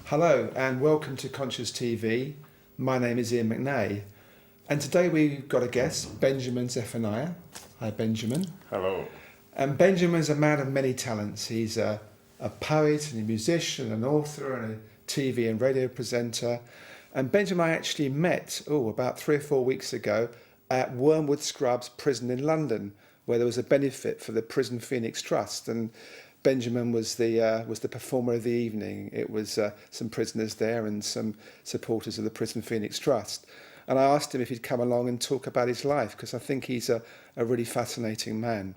Hello and welcome to Conscious TV. My name is Iain McNay and today we've got a guest, Benjamin Zephaniah. Hi Benjamin. Hello. And Benjamin's a man of many talents. He's a poet and a musician, an author and a TV and radio presenter. And Benjamin I actually met about 3 or 4 weeks ago at Wormwood Scrubs prison in London, where there was a benefit for the Prison Phoenix Trust, and Benjamin was the performer of the evening. It was some prisoners there and some supporters of the Prison Phoenix Trust. And I asked him if he'd come along and talk about his life, because I think he's a really fascinating man.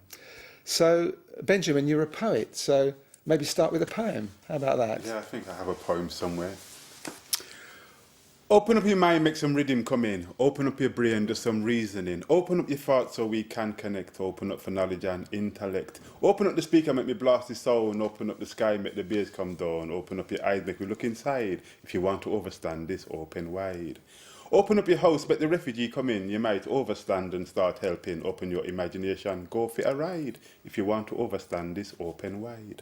So, Benjamin, you're a poet, so maybe start with a poem. How about that? Yeah, I think I have a poem somewhere. Open up your mind, make some rhythm come in. Open up your brain, do some reasoning. Open up your thoughts so we can connect. Open up for knowledge and intellect. Open up the speaker, make me blast the sound. Open up the sky, make the bass come down. Open up your eyes, make me look inside. If you want to overstand this, open wide. Open up your house, let the refugee come in. You might overstand and start helping. Open your imagination, go for a ride. If you want to overstand this, open wide.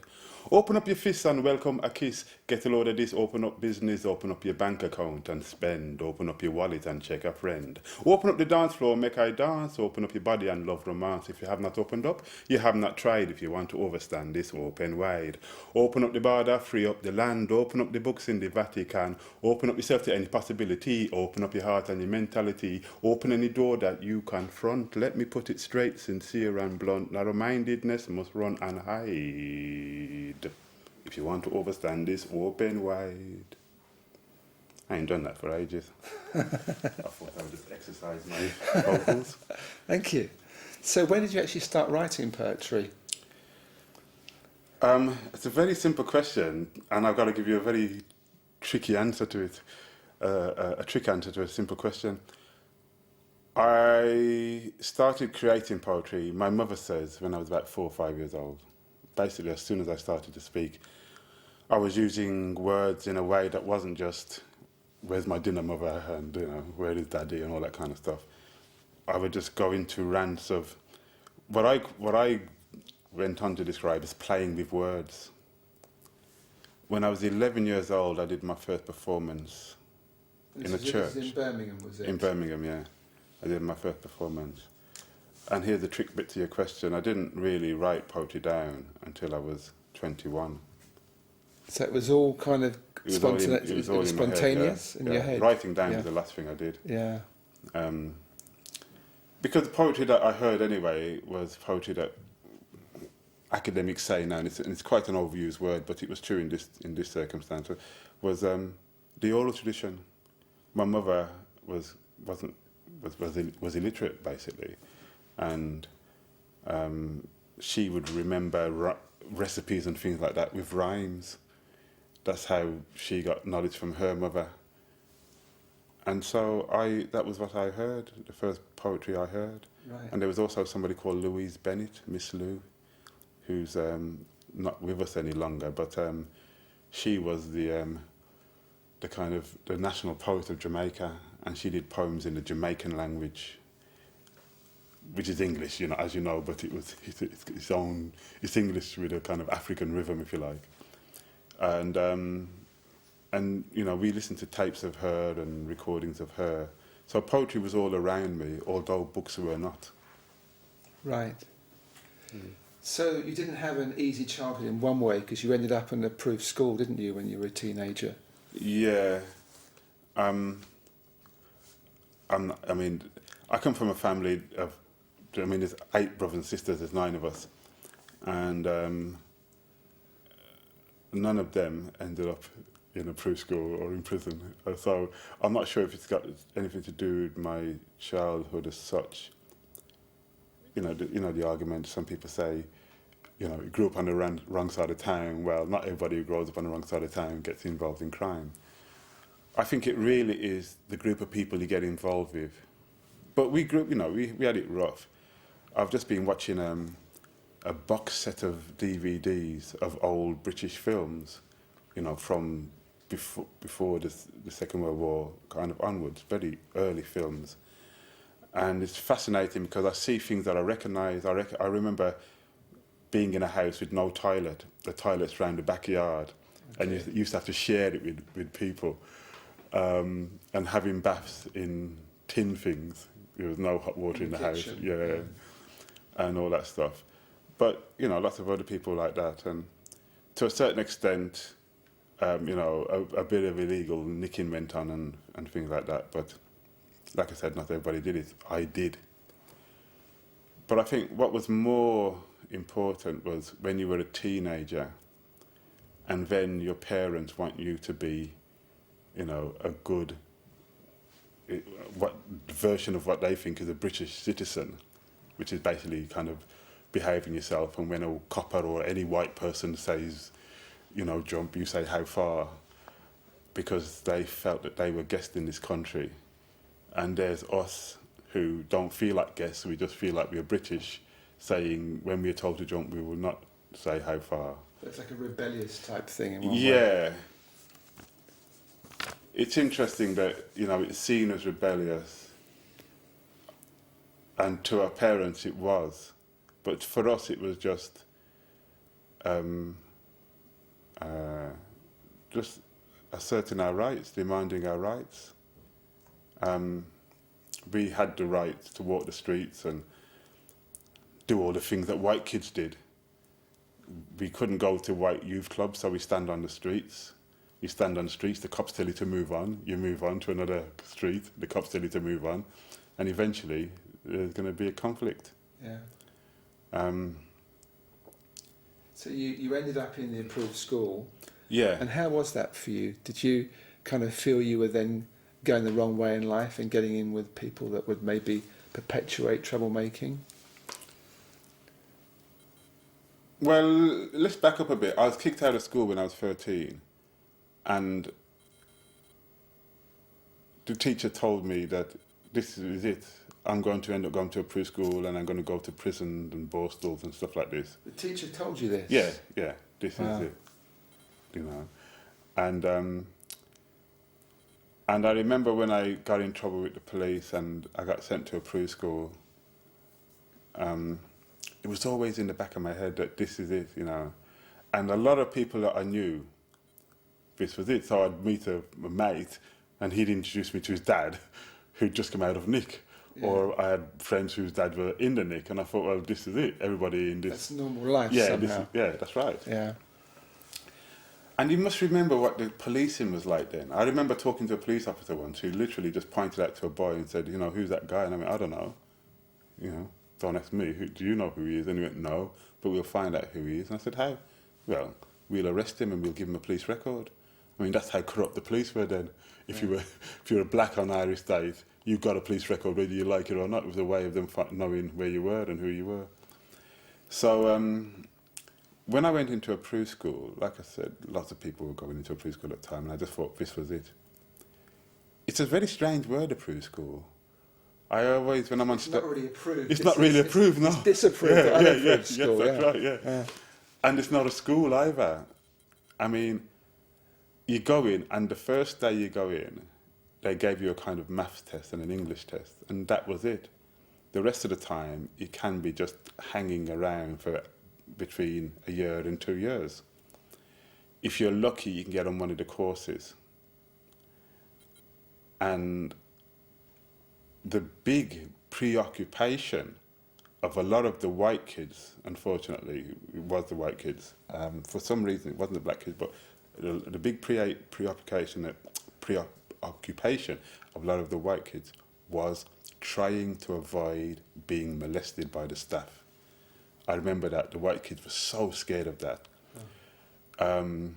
Open up your fists and welcome a kiss. Get a load of this, open up business. Open up your bank account and spend. Open up your wallet and check a friend. Open up the dance floor, make I dance. Open up your body and love romance. If you have not opened up, you have not tried. If you want to overstand this, open wide. Open up the border, free up the land. Open up the books in the Vatican. Open up yourself to any possibility. Open up your heart and your mentality. Open any door that you confront. Let me put it straight, sincere and blunt. Narrow-mindedness must run and hide. If you want to overstand this, open wide. I ain't done that for ages. I thought I would just exercise my vocals. Thank you. So when did you actually start writing poetry? It's a very simple question, and I've got to give you a very tricky answer to it. A trick answer to a simple question. I started creating poetry, my mother says, when I was about 4 or 5 years old. Basically, as soon as I started to speak, I was using words in a way that wasn't just, where's my dinner, mother, and, where is daddy, and all that kind of stuff. I would just go into rants of what I went on to describe as playing with words. When I was 11 years old, I did my first performance in a church. This is in Birmingham, was it? In Birmingham, yeah. I did my first performance. And here's the trick bit to your question. I didn't really write poetry down until I was 21. So it was all kind of spontaneous in your head? Writing down was the last thing I did. Yeah. Because the poetry that I heard anyway was poetry that academics say now, and it's quite an overused word, but it was true in this circumstance, was the oral tradition. My mother was illiterate, basically. And she would remember recipes and things like that with rhymes. That's how she got knowledge from her mother. And so that was what I heard, the first poetry I heard. Right. And there was also somebody called Louise Bennett, Miss Lou, who's not with us any longer, but she was the national poet of Jamaica, and she did poems in the Jamaican language, which is English, as you know, but it's English with a kind of African rhythm, if you like. And we listened to tapes of her and recordings of her. So poetry was all around me, although books were not. Right. So you didn't have an easy childhood in one way, because you ended up in an approved school, didn't you, when you were a teenager? Yeah. I come from a family of, there's 8 brothers and sisters, there's 9 of us. And none of them ended up in a approved school or in prison. So I'm not sure if it's got anything to do with my childhood as such. The argument, some people say, you grew up on the wrong side of town. Well, not everybody who grows up on the wrong side of town gets involved in crime. I think it really is the group of people you get involved with. But we grew up, we had it rough. I've just been watching a box set of DVDs of old British films, from before the Second World War kind of onwards, very early films. And it's fascinating because I see things that I recognise. I remember being in a house with no toilet, the toilet's round the backyard, and you used to have to share it with people, and having baths in tin things. There was no hot water in the house, and all that stuff. But lots of other people like that, and to a certain extent, a bit of illegal nicking went on and things like that. But like I said, not everybody did it. I did. But I think what was more important was when you were a teenager, and then your parents want you to be, a good version of what they think is a British citizen, which is basically kind of behaving yourself. And when a copper or any white person says, jump, you say how far, because they felt that they were guests in this country. And there's us who don't feel like guests, we just feel like we're British, saying when we're told to jump, we will not say how far. It's like a rebellious type thing in one way. Yeah. It's interesting that, it's seen as rebellious, and to our parents it was. But for us it was just asserting our rights, demanding our rights. We had the right to walk the streets and do all the things that white kids did. We couldn't go to white youth clubs, so we stand on the streets. You stand on the streets, the cops tell you to move on. You move on to another street, the cops tell you to move on. And eventually, there's going to be a conflict. Yeah. So you ended up in the approved school. Yeah. And how was that for you? Did you kind of feel you were then going the wrong way in life and getting in with people that would maybe perpetuate troublemaking? Well, let's back up a bit. I was kicked out of school when I was 13, and the teacher told me that this is it. I'm going to end up going to a preschool, and I'm going to go to prison and Borstals and stuff like this. The teacher told you this? Yeah, this is it. And I remember when I got in trouble with the police and I got sent to a preschool, it was always in the back of my head that this is it, And a lot of people that I knew, this was it. So I'd meet a mate and he'd introduce me to his dad, who'd just come out of Nick. Yeah. Or I had friends whose dad were in the Nick, and I thought, well, this is it. Everybody in this... That's normal life somehow. That's right. Yeah. And you must remember what the policing was like then. I remember talking to a police officer once who literally just pointed out to a boy and said, who's that guy? And I went, I don't know. Don't ask me. Do you know who he is? And he went, no, but we'll find out who he is. And I said, how? Well, we'll arrest him and we'll give him a police record. I mean, that's how corrupt the police were then. If you were a black on Irish state, you got a police record whether you like it or not. It was a way of them knowing where you were and who you were. So when I went into a preschool, like I said, lots of people were going into a preschool at the time, and I just thought this was it. It's a very strange word, a preschool. I always, when I'm on... It's not really approved. It's not really approved, no. It's disapproved, unapproved school. Yes, that's right, yeah. And it's not a school either. I mean, you go in, and the first day you go in, they gave you a kind of maths test and an English test, and that was it. The rest of the time, you can be just hanging around for between a year and 2 years. If you're lucky, you can get on one of the courses. And the big preoccupation of a lot of the white kids, unfortunately, it was the white kids. For some reason, it wasn't the black kids, but the big preoccupation of a lot of the white kids was trying to avoid being molested by the staff. I remember that the white kids were so scared of that. I'm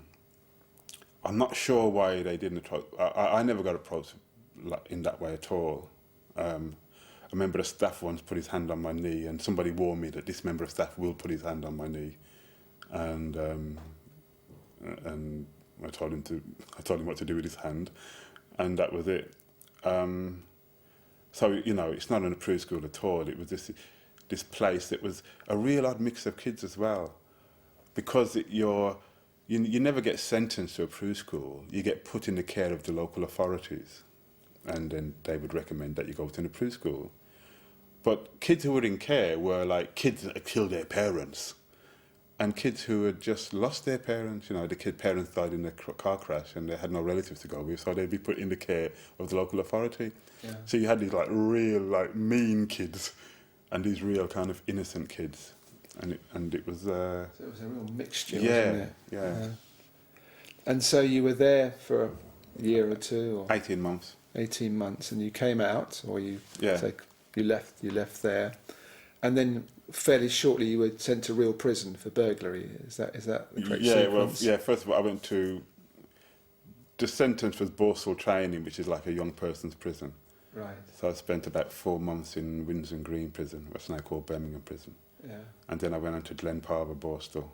not sure why they didn't approach. I never got approached in that way at all. I remember a staff once put his hand on my knee, and somebody warned me that this member of staff will put his hand on my knee, and I told him what to do with his hand, and that was it. So it's not an approved school at all. It was this place that was a real odd mix of kids as well, because you never get sentenced to a approved school. You get put in the care of the local authorities, and then they would recommend that you go to an approved school. But kids who were in care were like kids that had killed their parents, and kids who had just lost their parents. You know, the parents died in a car crash and they had no relatives to go with, so they'd be put in the care of the local authority. Yeah. So you had these like real like mean kids and these real kind of innocent kids, and it was. So it was a real mixture, yeah, wasn't it? yeah. And so you were there for a year or two, or 18 months. 18 months, and you came out, or you Yeah. you left there, and then fairly shortly you were sent to real prison for burglary. Is that the correct sequence? First of all, I went to. The sentence was Borstal training, which is like a young person's prison. Right. So I spent about 4 months in Windsor Green prison, what's now called Birmingham prison. Yeah. And then I went on to Glen Parva, Borstal.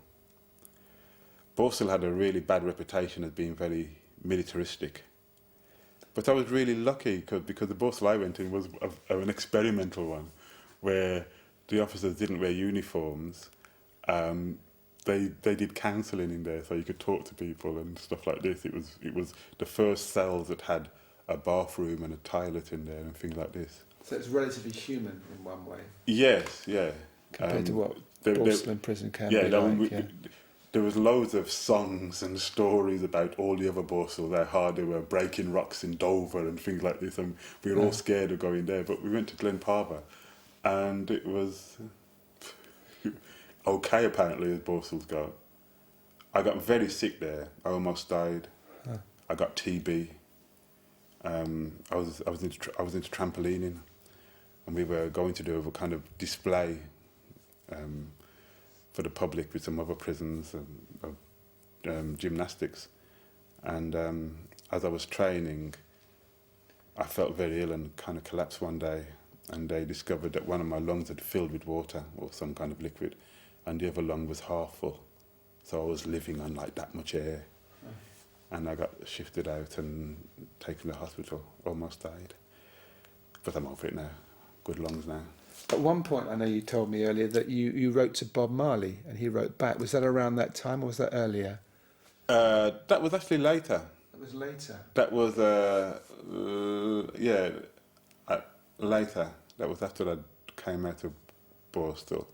Borstal had a really bad reputation as being very militaristic. But I was really lucky because the Borstal I went in was an experimental one, where the officers didn't wear uniforms. They did counselling in there, so you could talk to people and stuff like this. It was the first cells that had a bathroom and a toilet in there and things like this. So it's relatively human in one way. Yes, yeah. Compared to what Borstal prison can be like. There was loads of songs and stories about all the other Borstal, how hard they were breaking rocks in Dover and things like this, and we were all scared of going there. But we went to Glen Parva, and it was okay, apparently, as Borstals go. I got very sick there. I almost died. I got TB. I was into trampolining, and we were going to do a kind of display for the public with some other prisons of gymnastics. And as I was training, I felt very ill and kind of collapsed one day. And they discovered that one of my lungs had filled with water or some kind of liquid, and the other lung was half full. So I was living on like that much air. And I got shifted out and taken to the hospital, almost died. But I'm over it now. Good lungs now. At one point, I know you told me earlier that you wrote to Bob Marley and he wrote back. Was that around that time or was that earlier? That was actually later. That was later? That was, later. That was after I came out of Borstal.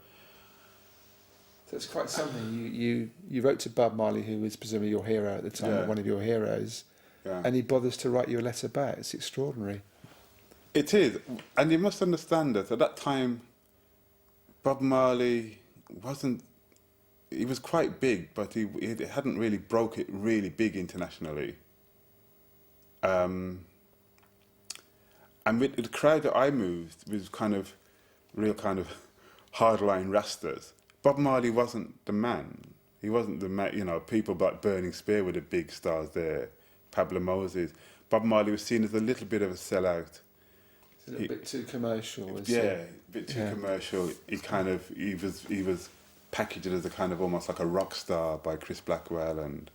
So it's quite something. You wrote to Bob Marley, who was presumably your hero at the time, one of your heroes, and he bothers to write you a letter back. It's extraordinary. It is, and you must understand that at that time, Bob Marley wasn't. He was quite big, but he hadn't really broke it really big internationally. And with the crowd that I moved was kind of real kind of hardline Rastas. Bob Marley wasn't the man. He wasn't the man. You know, people like Burning Spear were the big stars there. Pablo Moses. Bob Marley was seen as a little bit of a sellout. It's a little bit too commercial. A bit too commercial. He was packaged as a kind of almost like a rock star by Chris Blackwell, and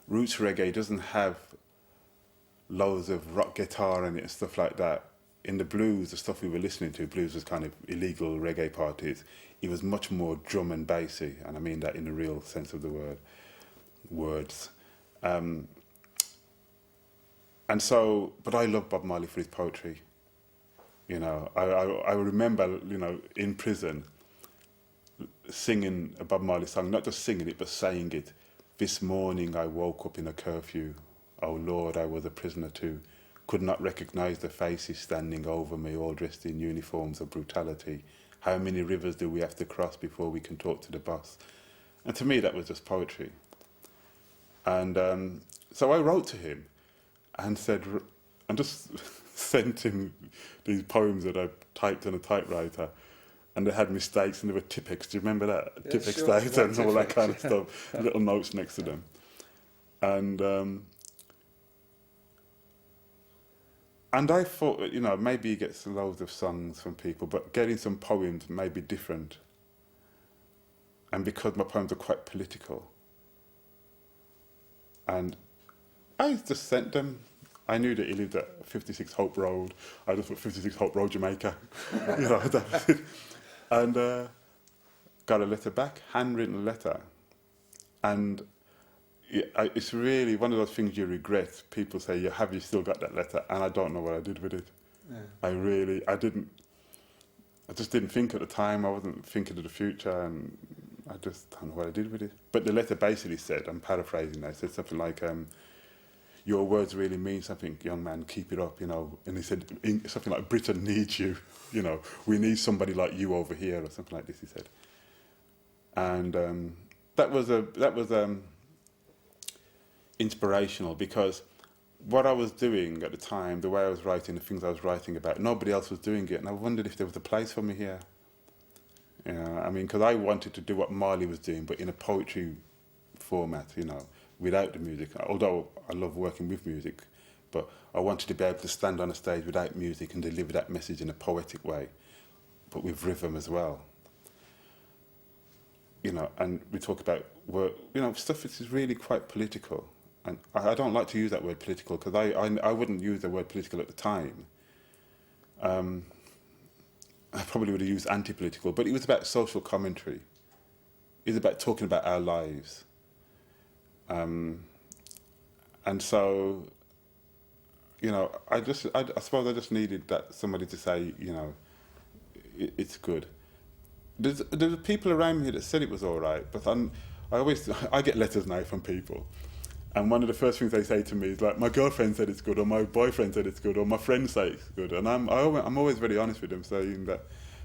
roots reggae doesn't have loads of rock guitar in it and stuff like that. In the blues, the stuff we were listening to, blues was kind of illegal reggae parties. It was much more drum and bassy, and I mean that in the real sense of the words. And so, but I love Bob Marley for his poetry. You know, I remember, you know, in prison, singing a Bob Marley song, not just singing it, but saying it. This morning I woke up in a curfew. Oh Lord, I was a prisoner too. Could not recognise the faces standing over me, all dressed in uniforms of brutality. How many rivers do we have to cross before we can talk to the boss? And to me, that was just poetry. And so I wrote to him and said, and just sent him these poems that I typed on a typewriter, and they had mistakes and they were Tipex. Do you remember that? Yeah, Tipex sure. data and all that kind of stuff, little notes next to them. And I thought, you know, maybe he gets loads of songs from people, but getting some poems may be different. And because my poems are quite political, and I just sent them. I knew that he lived at 56 Hope Road. I just put 56 Hope Road, Jamaica. You know, that was it. And got a letter back, handwritten letter. And it's really one of those things you regret. People say, have you still got that letter? And I don't know what I did with it. Yeah. I just didn't think at the time. I wasn't thinking of the future. And I just don't know what I did with it. But the letter basically said, I'm paraphrasing now, it said something like, your words really mean something, young man, keep it up, you know. And he said something like, Britain needs you, you know, we need somebody like you over here, or something like this, he said. And that was inspirational, because what I was doing at the time, the way I was writing, the things I was writing about, nobody else was doing it, and I wondered if there was a place for me here. You know, I mean, because I wanted to do what Marley was doing, but in a poetry format, you know, without the music. Although I love working with music, but I wanted to be able to stand on a stage without music and deliver that message in a poetic way, but with rhythm as well. You know, and we talk about work, you know, stuff that is really quite political. And I don't like to use that word political, because I wouldn't use the word political at the time. I probably would have used anti-political, but it was about social commentary. It was about talking about our lives. And so, you know, I suppose I just needed that somebody to say, you know, it's good. There's people around me that said it was all right, but I get letters now from people, and one of the first things they say to me is like, my girlfriend said it's good, or my boyfriend said it's good, or my friends say it's good, and I'm always very honest with them, saying that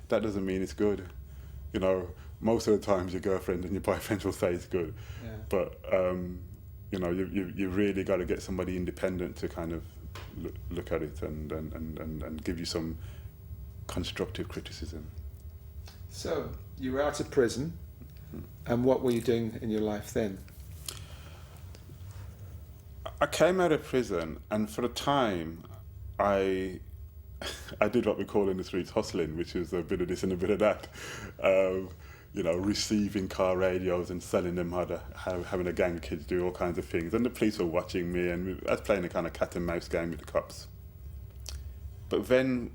doesn't mean it's good. You know, most of the times your girlfriend and your boyfriend will say it's good, yeah. But you know, you really got to get somebody independent to kind of look at it and give you some constructive criticism. So you were out of prison, and what were you doing in your life then? I came out of prison, and for a time, I did what we call in the streets hustling, which is a bit of this and a bit of that. You know, receiving car radios and selling them, having a gang of kids do all kinds of things. And the police were watching me, and I was playing a kind of cat and mouse game with the cops. But then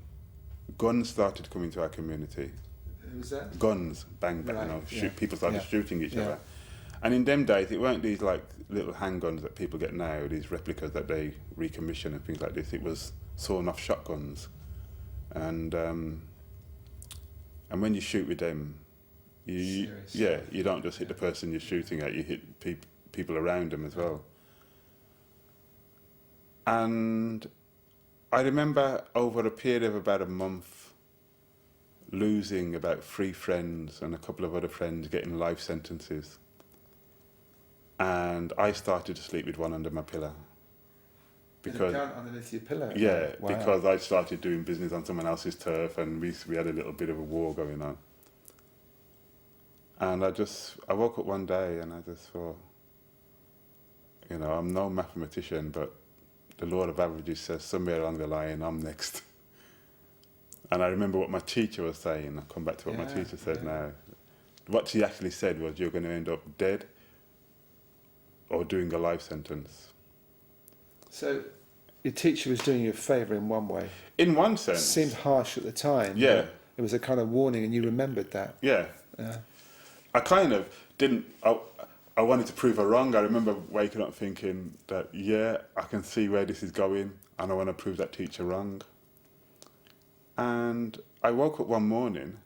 guns started coming to our community. Who was that? Guns, bang, bang, right, you know, people started shooting each other. And in them days, it weren't these like little handguns that people get now, these replicas that they recommission and things like this. It was sawn-off shotguns. And when you shoot with them, you don't just hit the person you're shooting at, you hit people around them as well. And I remember over a period of about a month, losing about 3 friends and a couple of other friends getting life sentences. And I started to sleep with one under my pillow. Because a gun underneath your pillow? Yeah, wow. Because I started doing business on someone else's turf, and we had a little bit of a war going on. And I woke up one day and I just thought, you know, I'm no mathematician, but the law of averages says somewhere along the line I'm next. And I remember what my teacher was saying. I'll come back to what my teacher said now. What she actually said was, you're going to end up dead or doing a life sentence. So your teacher was doing you a favour in one way. In one sense. It seemed harsh at the time. Yeah. It was a kind of warning, and you remembered that. Yeah. I kind of didn't... I wanted to prove her wrong. I remember waking up thinking that, I can see where this is going, and I want to prove that teacher wrong. And I woke up one morning,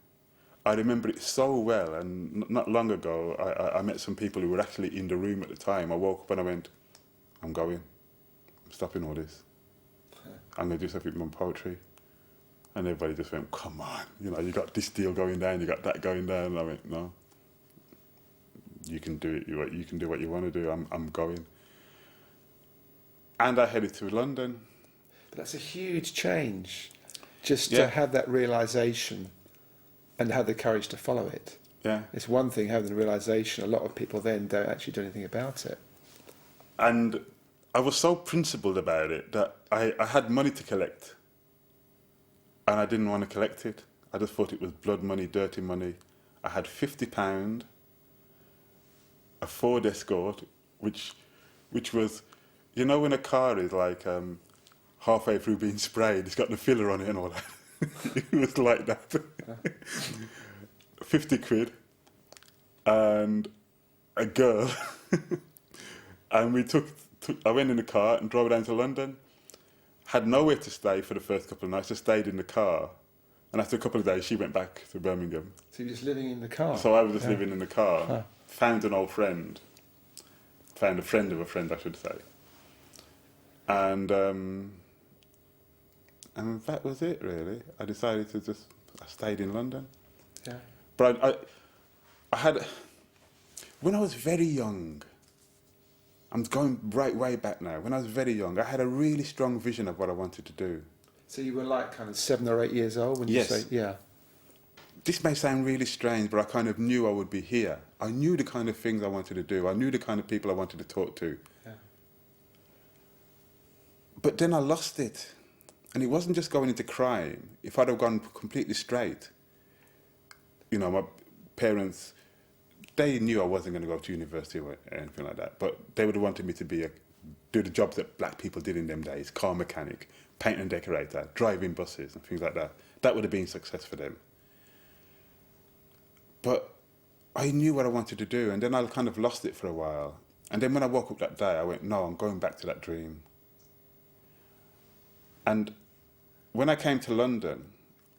I remember it so well, and not long ago, I met some people who were actually in the room at the time. I woke up and I went, I'm going. I'm stopping all this. I'm going to do something with my poetry. And everybody just went, come on, you know, you got this deal going down, you got that going down. And I went, no, you can do it. You can do what you want to do. I'm going. And I headed to London. But that's a huge change, just to have that realisation and have the courage to follow it. Yeah. It's one thing having the realisation. A lot of people then don't actually do anything about it. And I was so principled about it that I had money to collect. And I didn't want to collect it. I just thought it was blood money, dirty money. I had £50, a Ford Escort, which was, you know, when a car is like halfway through being sprayed, it's got the filler on it and all that. It was like that. 50 quid and a girl. And I went in the car and drove down to London. Had nowhere to stay for the first couple of nights. I stayed in the car. And after a couple of days, she went back to Birmingham. So you're just living in the car? So I was just living in the car, Huh. found an old friend, found a friend of a friend, I should say. And that was it, really. I decided to I stayed in London. Yeah. But I had, when I was very young, I'm going right way back now. When I was very young, I had a really strong vision of what I wanted to do. So you were like kind of 7 or 8 years old when Yes. you say, yeah. This may sound really strange, but I kind of knew I would be here. I knew the kind of things I wanted to do. I knew the kind of people I wanted to talk to. Yeah. But then I lost it. And it wasn't just going into crime. If I'd have gone completely straight, you know, my parents, they knew I wasn't going to go to university or anything like that, but they would have wanted me to do the jobs that black people did in them days, car mechanic, paint and decorator, driving buses and things like that. That would have been success for them. But I knew what I wanted to do, and then I kind of lost it for a while. And then when I woke up that day, I went, no, I'm going back to that dream. And when I came to London,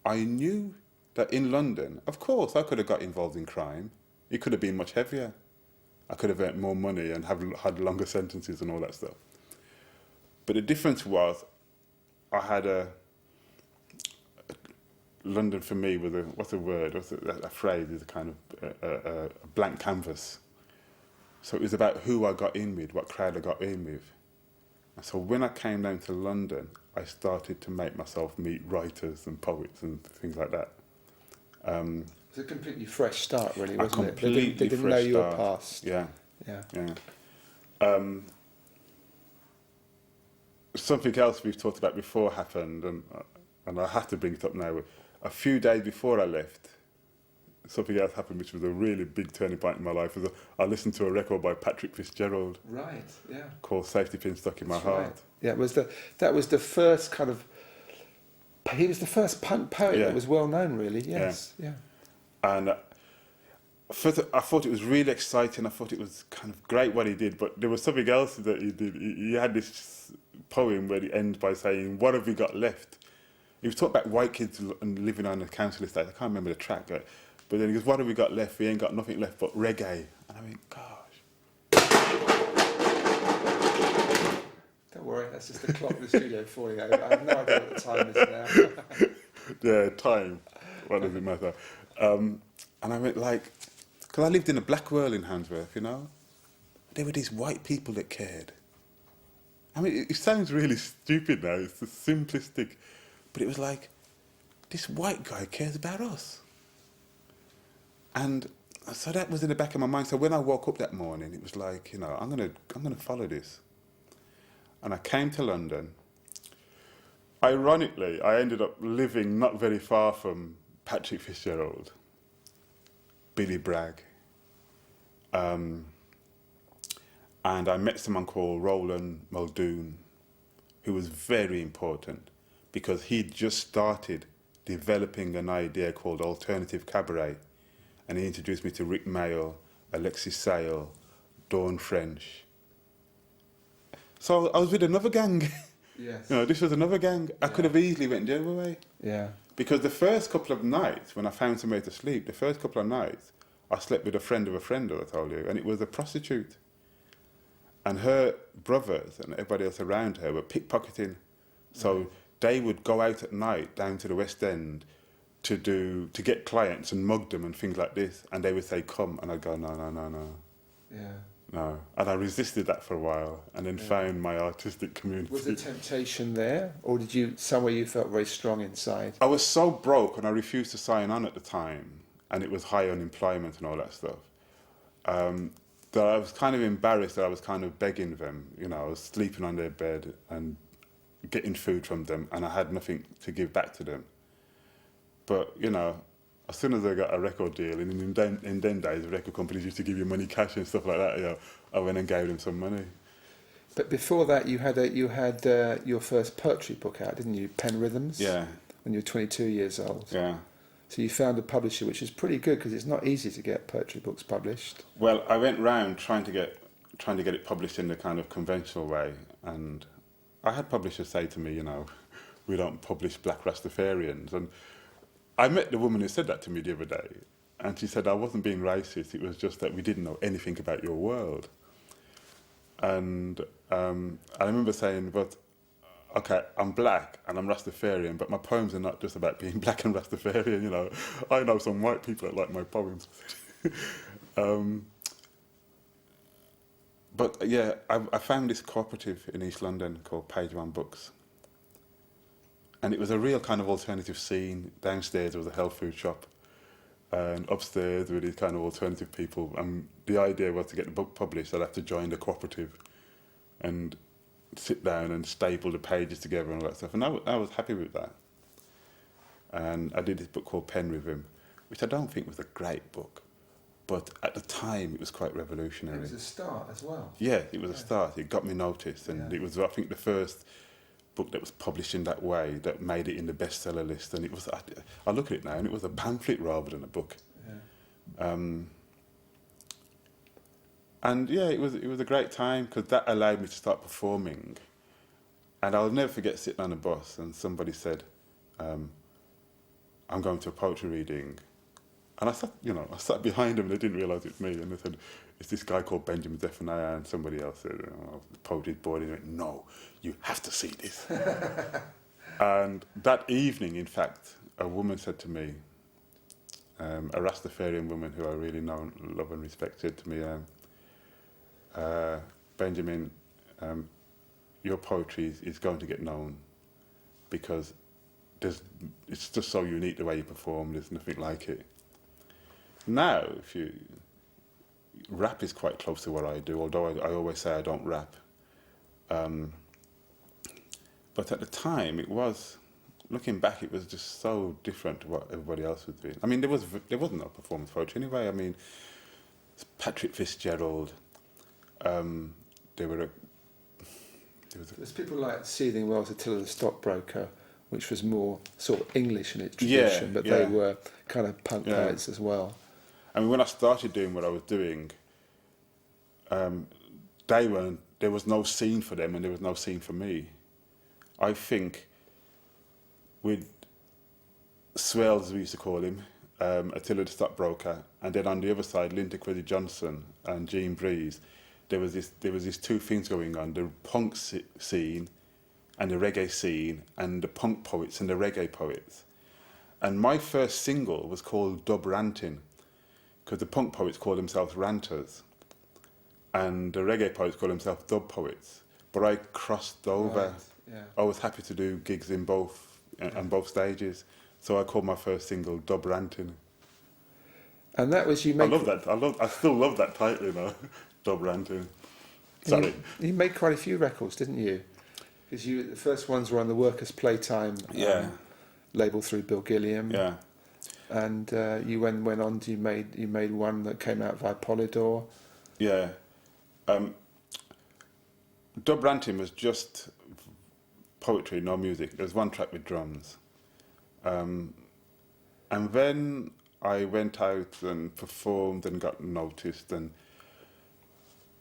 I knew that in London, of course, I could have got involved in crime. It could have been much heavier. I could have earned more money and had longer sentences and all that stuff. But the difference was, I had London for me was a phrase, is a kind of a blank canvas. So it was about who I got in with, what crowd I got in with. And so when I came down to London, I started to make myself meet writers and poets and things like that. It was a completely fresh start, really, A wasn't it? completely They didn't fresh know your start. past. Yeah. Yeah. Something else we've talked about before happened, and I have to bring it up now. A few days before I left, something else happened which was a really big turning point in my life. I listened to a record by Patrick Fitzgerald Right, yeah. called Safety Pin Stuck in My That's Heart. right. Yeah, that was the first kind of... He was the first punk poet Yeah. that was well known, really, yes. Yeah. And first, I thought it was really exciting. I thought it was kind of great what he did, but there was something else that he did. He had this poem where he ends by saying, "What have we got left?" He was talking about white kids and living on a council estate. I can't remember the track, but then he goes, "What have we got left? We ain't got nothing left but reggae." And I mean, gosh. Don't worry, that's just the clock in the studio falling over. I have no idea what the time is now. Yeah, time. What does it matter? And I went like, because I lived in a black world in Handsworth, you know? There were these white people that cared. I mean, it sounds really stupid now, it's simplistic, but it was like, this white guy cares about us. And so that was in the back of my mind. So when I woke up that morning, it was like, you know, I'm gonna follow this. And I came to London. Ironically, I ended up living not very far from Patrick Fitzgerald, Billy Bragg, and I met someone called Roland Muldoon, who was very important because he'd just started developing an idea called alternative cabaret, and he introduced me to Rick Mayall, Alexis Sale, Dawn French. So I was with another gang. Yes. You know, this was another gang. I could have easily went the other way. Yeah. Because the first couple of nights, when I found somewhere to sleep, the first couple of nights, I slept with a friend of a friend, as I told you, and it was a prostitute. And her brothers and everybody else around her were pickpocketing. So they would go out at night down to the West End to get clients and mug them and things like this. And they would say, "Come," and I'd go, "No, no, no, no." Yeah. No. And I resisted that for a while and then found my artistic community. Was the temptation there, or did you somewhere you felt very strong inside? I was so broke and I refused to sign on at the time, and it was high unemployment and all that stuff, that I was kind of embarrassed that I was kind of begging them. You know, I was sleeping on their bed and getting food from them, and I had nothing to give back to them. But, you know, as soon as I got a record deal, and in them days, the record companies used to give you money, cash and stuff like that, you know, I went and gave them some money. But before that, you had your first poetry book out, didn't you? Pen Rhythms. Yeah. When you were 22 years old. Yeah. So you found a publisher, which is pretty good because it's not easy to get poetry books published. Well, I went round trying to get it published in the kind of conventional way, and I had publishers say to me, you know, "We don't publish black Rastafarians," and I met the woman who said that to me the other day, and she said I wasn't being racist. It was just that we didn't know anything about your world. And I remember saying, but okay, I'm black and I'm Rastafarian, but my poems are not just about being black and Rastafarian. You know, I know some white people that like my poems. But yeah, I found this cooperative in East London called Page One Books. And it was a real kind of alternative scene. Downstairs there was a health food shop, and upstairs were these kind of alternative people. And the idea was to get the book published, I'd have to join the cooperative and sit down and staple the pages together and all that stuff. And I was happy with that. And I did this book called Pen with him, which I don't think was a great book. But at the time, it was quite revolutionary. It was a start as well. Yeah, it was a start. It got me noticed. And it was, I think, the first book that was published in that way that made it in the bestseller list. And it was, I look at it now, and it was a pamphlet rather than a book. Yeah. And yeah, it was a great time because that allowed me to start performing. And I'll never forget sitting on a bus and somebody said, I'm going to a poetry reading. And I sat behind them and they didn't realise it's me. And they said, it's this guy called Benjamin Zephaniah, and somebody else said, the poetry's bored. And he went, no, you have to see this. And that evening, in fact, a woman said to me, a Rastafarian woman who I really know, love and respect, said to me, Benjamin, your poetry is going to get known because it's just so unique the way you perform. There's nothing like it. Now, rap is quite close to what I do, although I always say I don't rap. But at the time, looking back, it was just so different to what everybody else was doing. I mean, there wasn't no performance poetry anyway. I mean, Patrick Fitzgerald. There's people like Seething Wells, Attila the Stockbroker, which was more sort of English in its tradition, but they were kind of punk poets as well. I mean, when I started doing what I was doing, there was no scene for them and there was no scene for me. I think with Swells, we used to call him, Attila the Stockbroker, and then on the other side, Linda Kwesi Johnson and Jean Breeze, there was these two things going on: the punk scene and the reggae scene, and the punk poets and the reggae poets. And my first single was called Dub Ranting, because the punk poets call themselves ranters, and the reggae poets call themselves dub poets. But I crossed over. Right. Yeah. I was happy to do gigs in both on both stages, so I called my first single Dub Ranting. And that was I love that. I still love that title, you know, Dub Ranting. Sorry. You made quite a few records, didn't you? Because the first ones were on the Workers' Playtime label through Bill Gilliam. Yeah. And you went on to you made one that came out via Polydor. Yeah. Dub Ranting was just poetry, no music. There was one track with drums. And then I went out and performed and got noticed, and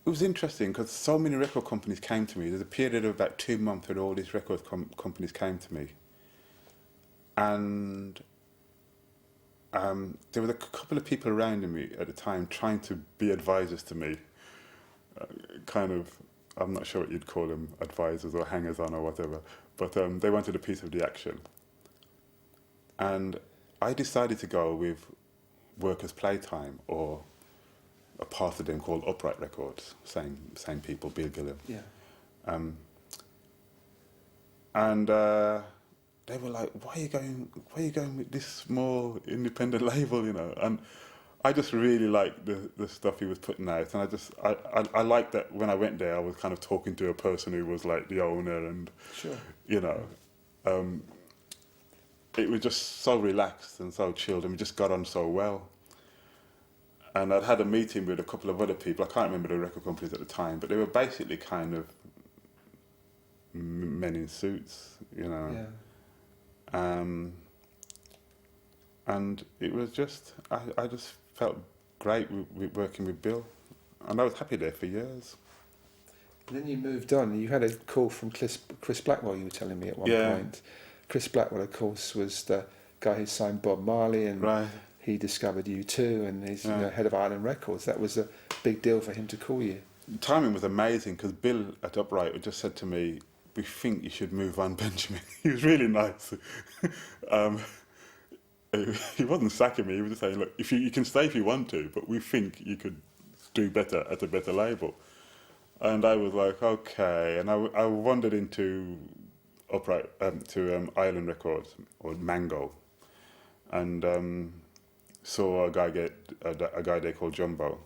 it was interesting because so many record companies came to me. There's a period of about 2 months where all these record companies came to me. And there was a couple of people around me at the time trying to be advisors to me. I'm not sure what you'd call them, advisors or hangers-on or whatever, but they wanted a piece of the action. And I decided to go with Workers' Playtime, or a part of them called Upright Records, same people, Bill Gilliam. Yeah. And they were like, why are you going with this small independent label, you know? And I just really liked the stuff he was putting out, and I liked that when I went there, I was kind of talking to a person who was like the owner, and sure. You know, it was just so relaxed and so chilled, and we just got on so well. And I'd had a meeting with a couple of other people. I can't remember the record companies at the time, but they were basically kind of men in suits, you know. Yeah. And it was just, I just felt great with working with Bill, and I was happy there for years. And then you moved on. You had a call from Chris Blackwell, you were telling me at one point. Chris Blackwell, of course, was the guy who signed Bob Marley, and Right. he discovered you too, and he's Yeah. head of Island Records. That was a big deal for him to call you. The timing was amazing because Bill at Upright just said to me, "We think you should move on, Benjamin." He was really nice. He wasn't sacking me. He was just saying, "Look, if you can stay if you want to, but we think you could do better at a better label." And I was like, "Okay." And I wandered into Upright to Island Records or Mango, and saw a guy there called Jumbo.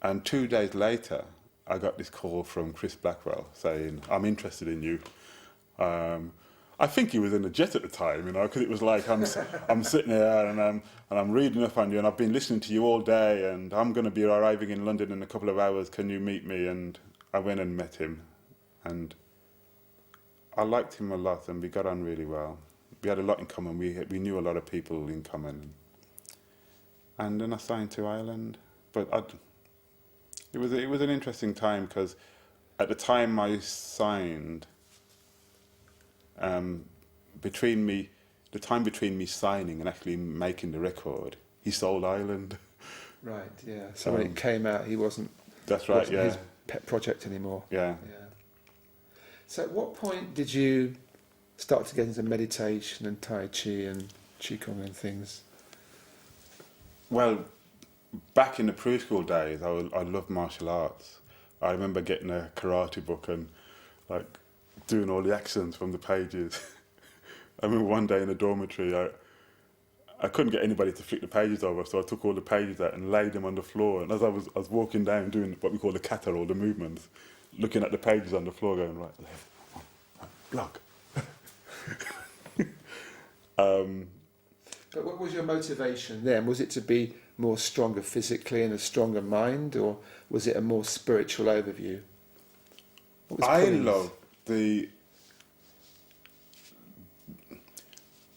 And 2 days later, I got this call from Chris Blackwell saying, "I'm interested in you." I think he was in a jet at the time, because it was like I'm sitting there and I'm reading up on you, and I've been listening to you all day, and I'm going to be arriving in London in a couple of hours. Can you meet me? And I went and met him, and I liked him a lot, and we got on really well. We had a lot in common. We knew a lot of people in common, and then I signed to Ireland. But it was an interesting time because at the time I signed, between me signing and actually making the record, he sold Ireland. Right, yeah. So when it came out, he wasn't. That's right. Wasn't Yeah. his pet project anymore. Yeah. Yeah. So at what point did you start to get into meditation and Tai Chi and Qigong and things? Well, back in the preschool days, I loved martial arts. I remember getting a karate book and like doing all the actions from the pages. I remember one day in the dormitory, I couldn't get anybody to flip the pages over, so I took all the pages out and laid them on the floor. And as I was walking down doing what we call the kata, all the movements, looking at the pages on the floor, going right, left, block. But what was your motivation then? Was it to be more stronger physically and a stronger mind, or was it a more spiritual overview? What was I pulling you? love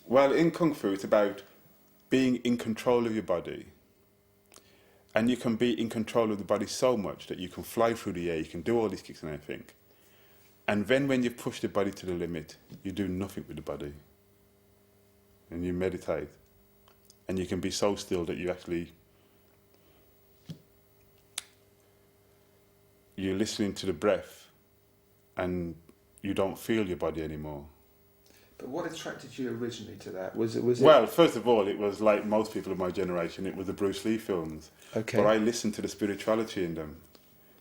well, in Kung Fu, it's about being in control of your body. And you can be in control of the body so much that you can fly through the air, you can do all these kicks and everything. And then when you push the body to the limit, you do nothing with the body. And you meditate. And you can be so still that you're listening to the breath and you don't feel your body anymore. But what attracted you originally to that? Was it? Well, first of all, it was like most people of my generation, it was the Bruce Lee films. Okay. But I listened to the spirituality in them.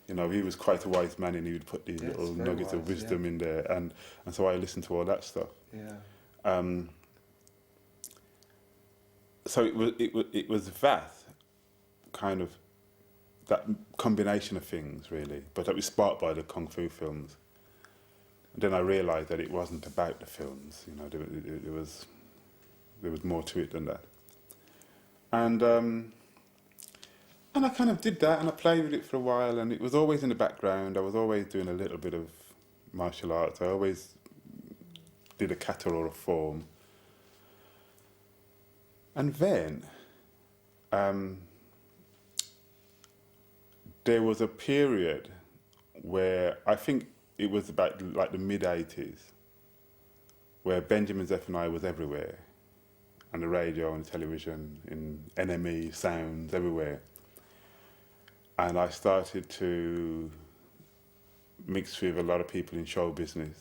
He was quite a wise man, and he would put these little nuggets of wisdom in there. And so I listened to all that stuff. Yeah. So it was that kind of, that combination of things, really. But that was sparked by the Kung Fu films. And then I realised that it wasn't about the films. There was more to it than that. And I kind of did that, and I played with it for a while, and it was always in the background. I was always doing a little bit of martial arts. I always did a kata or a form. And then there was a period where I think it was about like the mid-80s, where Benjamin Zephaniah was everywhere, on the radio, on the television, in NME, sounds, everywhere. And I started to mix with a lot of people in show business.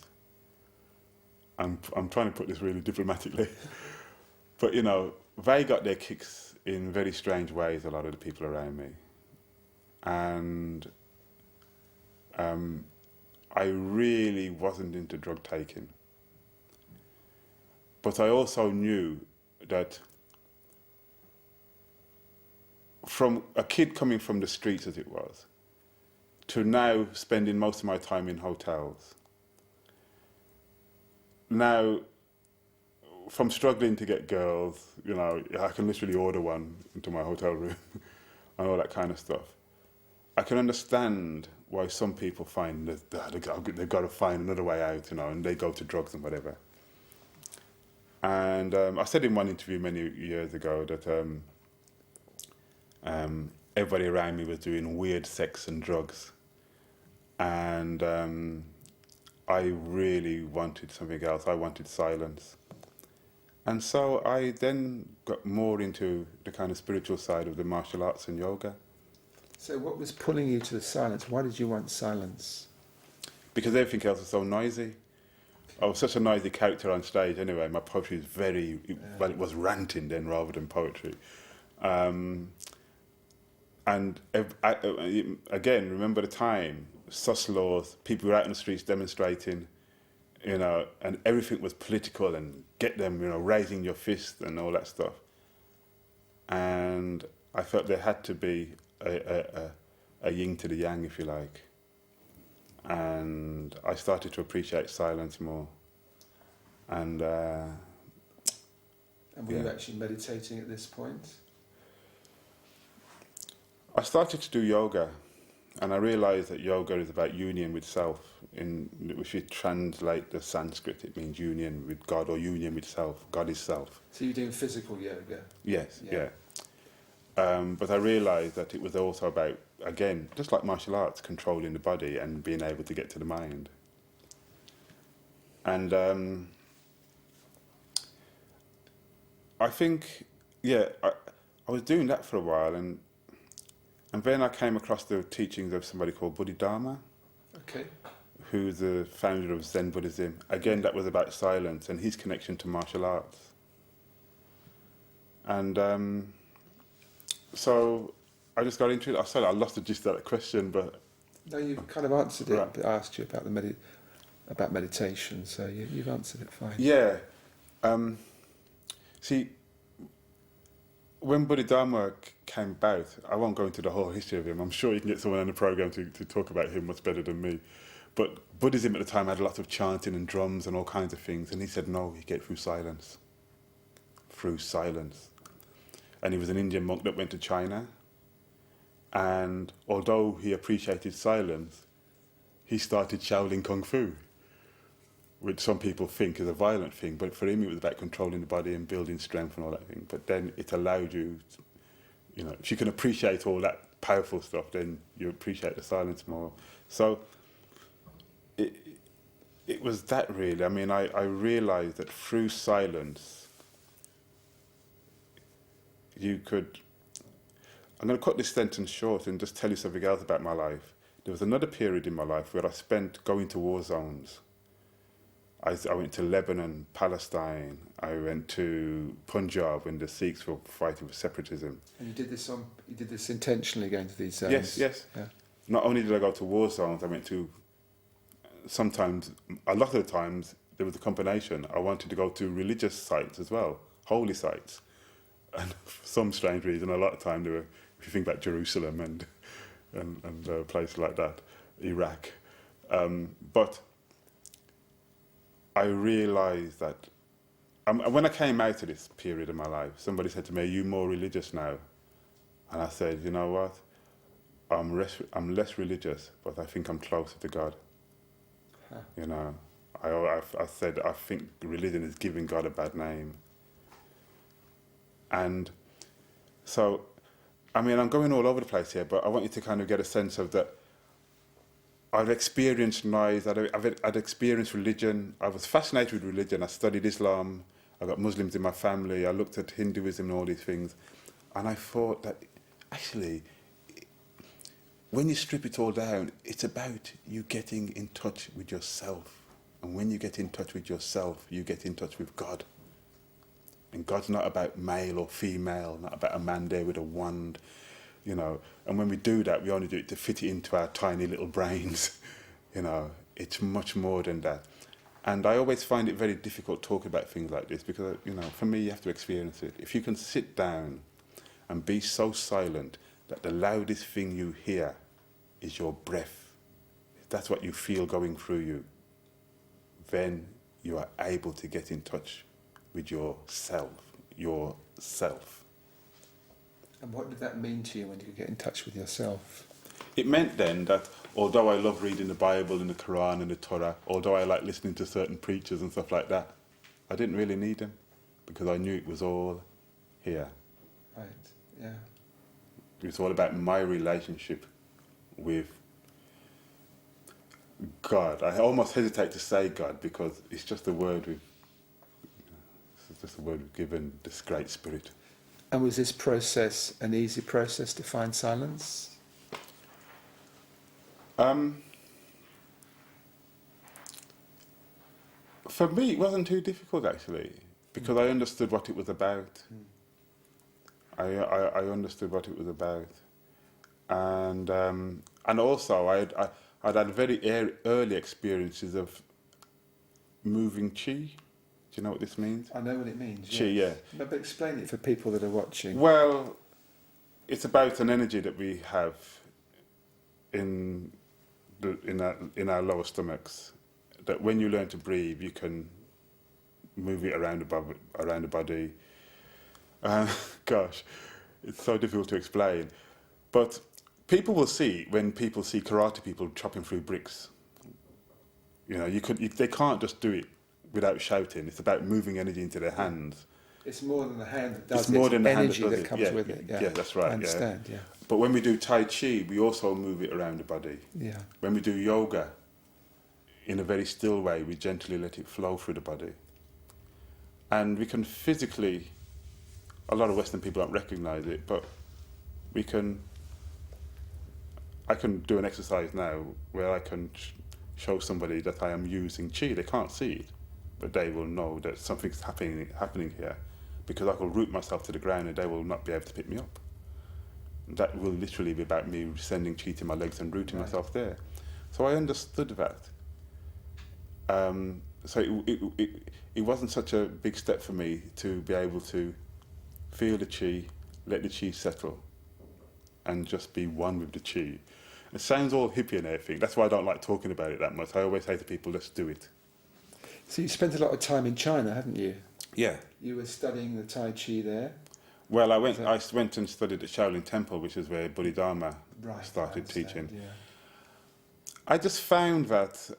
I'm trying to put this really diplomatically. But, they got their kicks in very strange ways, a lot of the people around me. And I really wasn't into drug taking. But I also knew that from a kid coming from the streets, as it was, to now spending most of my time in hotels, now from struggling to get girls, I can literally order one into my hotel room and all that kind of stuff. I can understand why some people find that they've got to find another way out, and they go to drugs and whatever. And I said in one interview many years ago that everybody around me was doing weird sex and drugs. And I really wanted something else. I wanted silence. And so I then got more into the kind of spiritual side of the martial arts and yoga. So what was pulling you to the silence? Why did you want silence? Because everything else was so noisy. I was such a noisy character on stage anyway. My poetry is well, it was ranting then rather than poetry. Again, remember the time, sus laws, people were out in the streets demonstrating, you know, and everything was political and get them, you know, raising your fist and all that stuff. And I felt there had to be a yin to the yang, if you like. And I started to appreciate silence more. And were you actually meditating at this point? I started to do yoga, and I realised that yoga is about union with self. If you translate the Sanskrit, it means union with God or union with self. God is self. So you're doing physical yoga? Yes, yeah. But I realised that it was also about, again, just like martial arts, controlling the body and being able to get to the mind. And I think, I was doing that for a while, and then I came across the teachings of somebody called Bodhidharma, who's the founder of Zen Buddhism. Again, that was about silence and his connection to martial arts. And so I just got into it. I said I lost the gist of that question, but... No, you've kind of answered it. Right. I asked you about about meditation, so you've answered it fine. Yeah. See, when Bodhidharma came about, I won't go into the whole history of him. I'm sure you can get someone on the program to talk about him much better than me. But Buddhism at the time had a lot of chanting and drums and all kinds of things. And he said, no, you get it through silence. Through silence. And he was an Indian monk that went to China. And although he appreciated silence, he started Shaolin Kung Fu, which some people think is a violent thing, but for him it was about controlling the body and building strength and all that thing. But then it allowed you, you know, if you can appreciate all that powerful stuff, then you appreciate the silence more. So it was that really. I mean, I realised that through silence, you could... I'm going to cut this sentence short and just tell you something else about my life. There was another period in my life where I spent going to war zones. I went to Lebanon, Palestine. I went to Punjab when the Sikhs were fighting for separatism. And you did this intentionally, going to these zones? Yes. Yeah. Not only did I go to war zones, I went to a lot of the times, there was a combination. I wanted to go to religious sites as well, holy sites. And for some strange reason, a lot of time there were, if you think about Jerusalem and places like that, Iraq. But I realised that when I came out of this period of my life, somebody said to me, are you more religious now? And I said, you know what? I'm less religious, but I think I'm closer to God. Huh. You know, I said, I think religion is giving God a bad name. And so, I mean, I'm going all over the place here, but I want you to kind of get a sense of that. I've experienced noise, I'd experienced religion. I was fascinated with religion. I studied Islam. I got Muslims in my family. I looked at Hinduism and all these things. And I thought that actually, when you strip it all down, it's about you getting in touch with yourself. And when you get in touch with yourself, you get in touch with God. And God's not about male or female, not about a man there with a wand, you know. And when we do that, we only do it to fit it into our tiny little brains, you know. It's much more than that. And I always find it very difficult talking about things like this because, you know, for me, you have to experience it. If you can sit down and be so silent that the loudest thing you hear is your breath, if that's what you feel going through you, then you are able to get in touch with yourself. And what did that mean to you when you could get in touch with yourself? It meant then that although I love reading the Bible and the Quran and the Torah, although I like listening to certain preachers and stuff like that, I didn't really need them because I knew it was all here. Right, yeah. It's all about my relationship with God. I almost hesitate to say God because it's just a word with... just the word we've given, this great spirit. And was this process an easy process to find silence? For me, it wasn't too difficult actually, because I understood what it was about. I understood what it was about, and also I'd had very early experiences of moving chi. Do you know what this means? I know what it means. Chi, yes. yeah. No, but explain it for people that are watching. Well, it's about an energy that we have in our lower stomachs. That when you learn to breathe, you can move it around the body. Gosh, it's so difficult to explain. But people will see when people see karate people chopping through bricks. You know, they can't just do it without shouting. It's about moving energy into their hands. It's more than the hand that does It's more than the hand energy that comes with it. Yeah, that's right. I understand, yeah. But when we do Tai Chi, we also move it around the body. Yeah. When we do yoga, in a very still way, we gently let it flow through the body. And we can physically, a lot of Western people don't recognise it, but I can do an exercise now where I can show somebody that I am using chi. They can't see it, but they will know that something's happening here, because I will root myself to the ground and they will not be able to pick me up. That will literally be about me sending chi to my legs and rooting myself there. So I understood that. So it wasn't such a big step for me to be able to feel the chi, let the chi settle, and just be one with the chi. It sounds all hippie and everything. That's why I don't like talking about it that much. I always say to people, let's do it. So you spent a lot of time in China, haven't you? Yeah. You were studying the Tai Chi there? Well, I went and studied at Shaolin Temple, which is where Bodhidharma started teaching. Yeah. I just found that,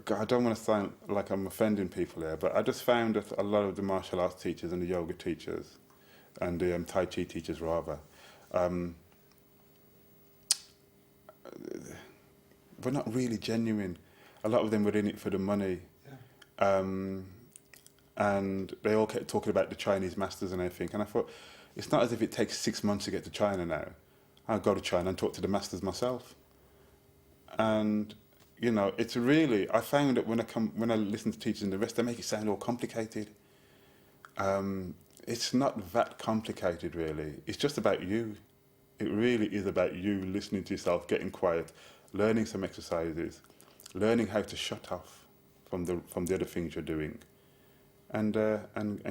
God, I don't want to sound like I'm offending people here, but I just found that a lot of the martial arts teachers and the yoga teachers, and the Tai Chi teachers rather, were not really genuine. A lot of them were in it for the money. Yeah. And they all kept talking about the Chinese masters and everything. And I thought, it's not as if it takes 6 months to get to China now. I'll go to China and talk to the masters myself. And, you know, it's really, I found that when I listen to teachers in the West, they make it sound all complicated. It's not that complicated, really. It's just about you. It really is about you listening to yourself, getting quiet, learning some exercises, learning how to shut off from the other things you're doing, and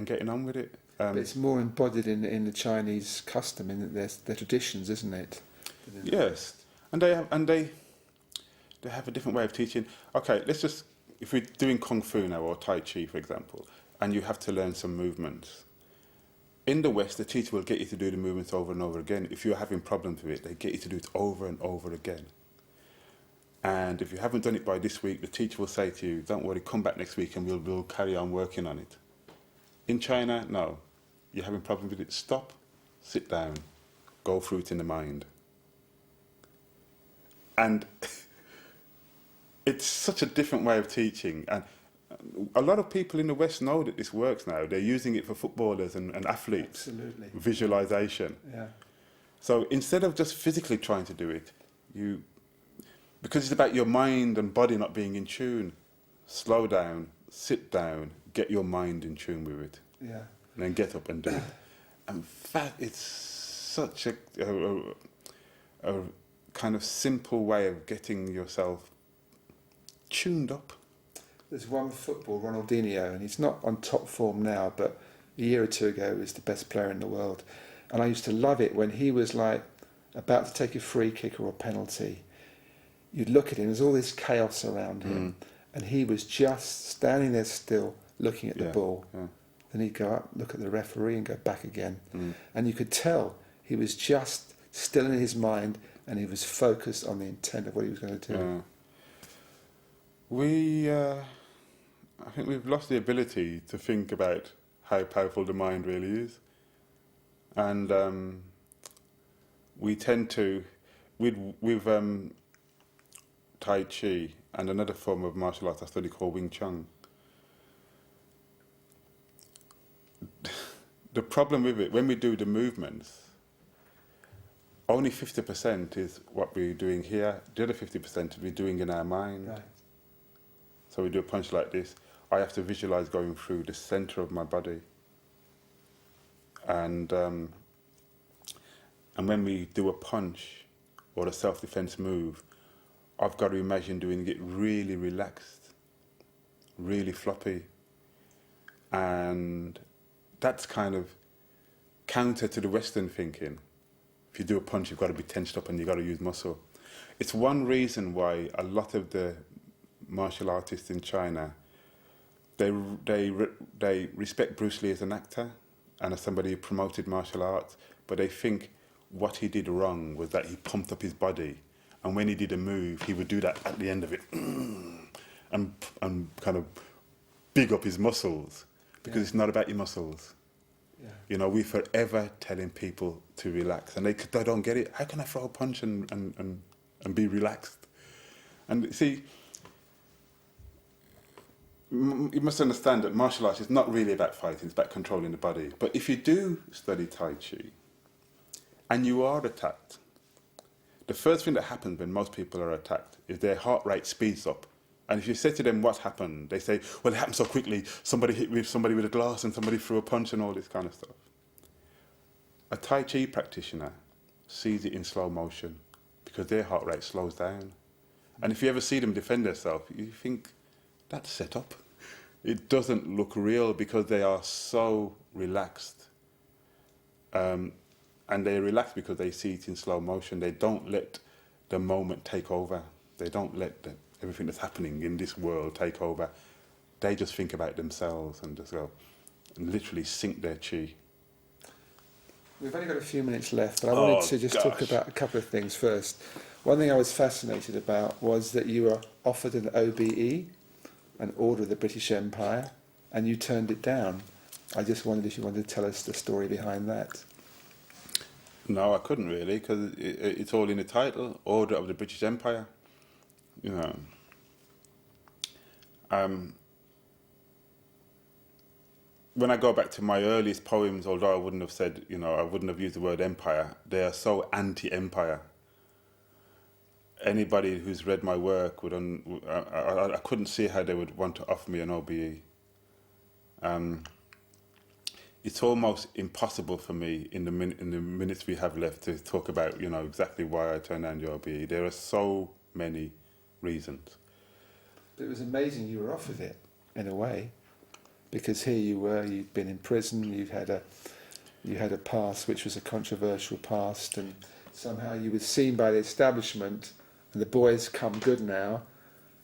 getting on with it. But it's more embodied in the Chinese custom, in their traditions, isn't it? Yes, and they have a different way of teaching. Okay, if we're doing Kung Fu now, or Tai Chi, for example, and you have to learn some movements. In the West, the teacher will get you to do the movements over and over again. If you're having problems with it, they get you to do it over and over again. And if you haven't done it by this week, the teacher will say to you, don't worry, come back next week and we'll carry on working on it. In China, no. You're having problems with it, stop, sit down, go through it in the mind. And it's such a different way of teaching. And a lot of people in the West know that this works now. They're using it for footballers and athletes. Absolutely. Visualization. Yeah. So instead of just physically trying to do it, because it's about your mind and body not being in tune, slow down, sit down, get your mind in tune with it. Yeah. And then get up and do it. And that, it's such a kind of simple way of getting yourself tuned up. There's one football, Ronaldinho, and he's not on top form now, but a year or two ago he was the best player in the world. And I used to love it when he was like about to take a free kick or a penalty. You'd look at him, there's all this chaos around him, and he was just standing there still, looking at the ball. Yeah. Then he'd go up, look at the referee, and go back again. And you could tell he was just still in his mind, and he was focused on the intent of what he was going to do. I think we've lost the ability to think about how powerful the mind really is. And we tend to, with Tai Chi and another form of martial arts I study called Wing Chun, the problem with it, when we do the movements, only 50% is what we're doing here. The other 50% we're doing in our mind. Right. So we do a punch like this. I have to visualize going through the center of my body. And when we do a punch or a self-defense move, I've got to imagine doing it really relaxed, really floppy. And that's kind of counter to the Western thinking. If you do a punch, you've got to be tensed up and you've got to use muscle. It's one reason why a lot of the martial artists in China, they respect Bruce Lee as an actor and as somebody who promoted martial arts, but they think what he did wrong was that he pumped up his body, and when he did a move, he would do that at the end of it, and kind of big up his muscles, because it's not about your muscles. Yeah. You know, we're forever telling people to relax, and they don't get it. How can I throw a punch and be relaxed? And see, you must understand that martial arts is not really about fighting, it's about controlling the body. But if you do study Tai Chi, and you are attacked, the first thing that happens when most people are attacked is their heart rate speeds up. And if you say to them what happened, they say, well, it happened so quickly. Somebody hit with somebody with a glass and somebody threw a punch and all this kind of stuff. A Tai Chi practitioner sees it in slow motion because their heart rate slows down. And if you ever see them defend themselves, you think, that's set up. It doesn't look real because they are so relaxed. And they relax because they see it in slow motion. They don't let the moment take over. They don't let everything that's happening in this world take over. They just think about themselves and just go and literally sink their chi. We've only got a few minutes left, but I wanted to just talk about a couple of things first. One thing I was fascinated about was that you were offered an OBE, an Order of the British Empire, and you turned it down. I just wondered if you wanted to tell us the story behind that. No, I couldn't really, because it's all in the title, Order of the British Empire. You know, when I go back to my earliest poems, although I wouldn't have said, you know, I wouldn't have used the word empire, they are so anti-empire. Anybody who's read my work would, I couldn't see how they would want to offer me an OBE. It's almost impossible for me in the minutes we have left to talk about, you know, exactly why I turned down the OBE. There are so many reasons. But it was amazing you were offered it, in a way, because here you were, you'd been in prison, you had a past which was a controversial past, and somehow you were seen by the establishment, and the boy's come good now,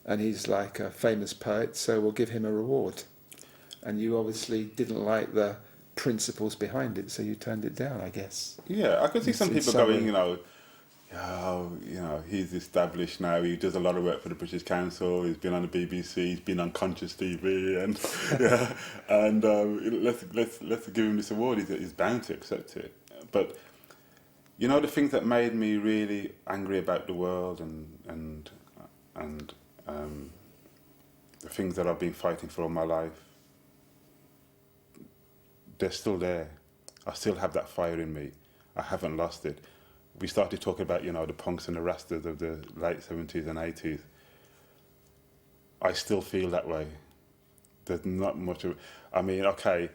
and he's like a famous poet, so we'll give him a reward. And you obviously didn't like the principles behind it, so you turned it down, I guess. Yeah, I could see some people going, you know, he's established now, he does a lot of work for the British Council, he's been on the BBC, he's been on Conscious TV, and let's give him this award, he's bound to accept it. But, you know, the things that made me really angry about the world and the things that I've been fighting for all my life, they're still there. I still have that fire in me. I haven't lost it. We started talking about, you know, the punks and the rastas of the late 70s and 80s. I still feel that way. There's not much of... I mean, okay,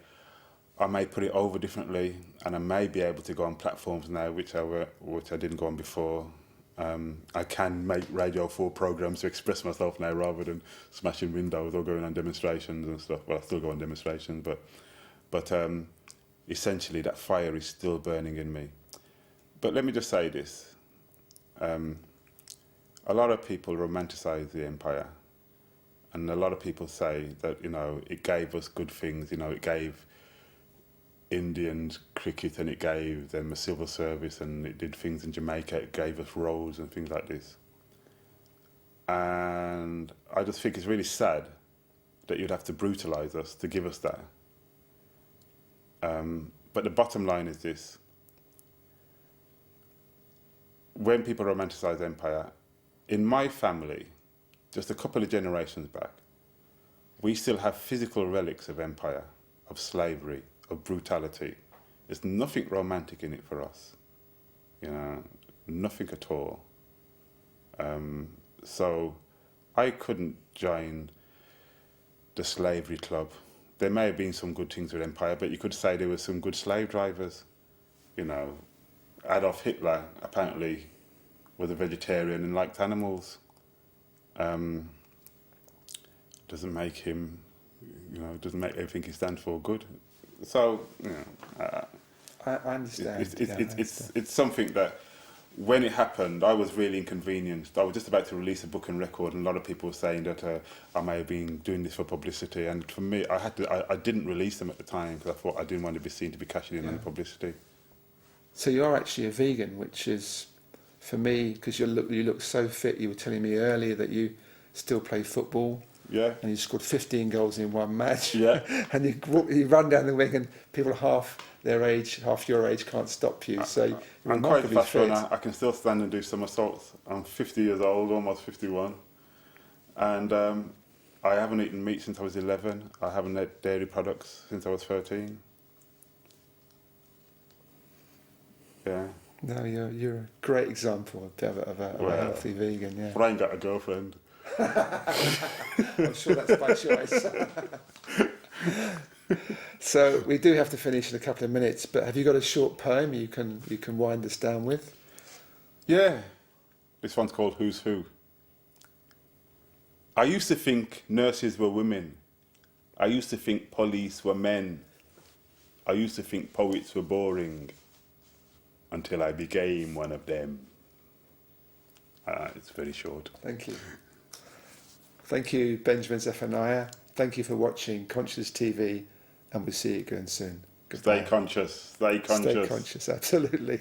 I may put it over differently, and I may be able to go on platforms now which I didn't go on before. I can make Radio 4 programs to express myself now rather than smashing windows or going on demonstrations and stuff. Well, I still go on demonstrations, but essentially that fire is still burning in me. But let me just say this. A lot of people romanticize the empire, and a lot of people say that, you know, it gave us good things, you know, it gave Indians cricket and it gave them a civil service and it did things in Jamaica, it gave us roads and things like this. And I just think it's really sad that you'd have to brutalise us to give us that. But the bottom line is this. When people romanticise empire, in my family, just a couple of generations back, we still have physical relics of empire, of slavery, of brutality. There's nothing romantic in it for us, you know, nothing at all. So I couldn't join the slavery club. There may have been some good things with empire, but you could say there were some good slave drivers. You know, Adolf Hitler apparently was a vegetarian and liked animals. Doesn't make him, you know, doesn't make everything he stands for good. So, you know, I understand. it's something that when it happened, I was really inconvenienced. I was just about to release a book and record, and a lot of people were saying that I may have been doing this for publicity. And for me, I didn't release them at the time because I thought I didn't want to be seen to be cashing in on the publicity. So you are actually a vegan, which is, for me, because you look so fit. You were telling me earlier that you still play football. Yeah. And you scored 15 goals in one match. Yeah. And you run down the wing, and people half their age, half your age, can't stop you. So you're I'm quite a remarkably fast fit. runner. I can still stand and do somersaults. I'm 50 years old, almost 51. And I haven't eaten meat since I was 11. I haven't had dairy products since I was 13. Yeah. No, you're a great example of a healthy vegan. Yeah. But I ain't got a girlfriend. I'm sure that's by choice. So we do have to finish in a couple of minutes, but have you got a short poem you can wind us down with? Yeah. This one's called Who's Who. I used to think nurses were women. I used to think police were men. I used to think poets were boring until I became one of them. It's very short. Thank you. Thank you, Benjamin Zephaniah. Thank you for watching Conscious TV, and we'll see you again soon. Goodbye. Stay conscious. Stay conscious. Stay conscious, absolutely.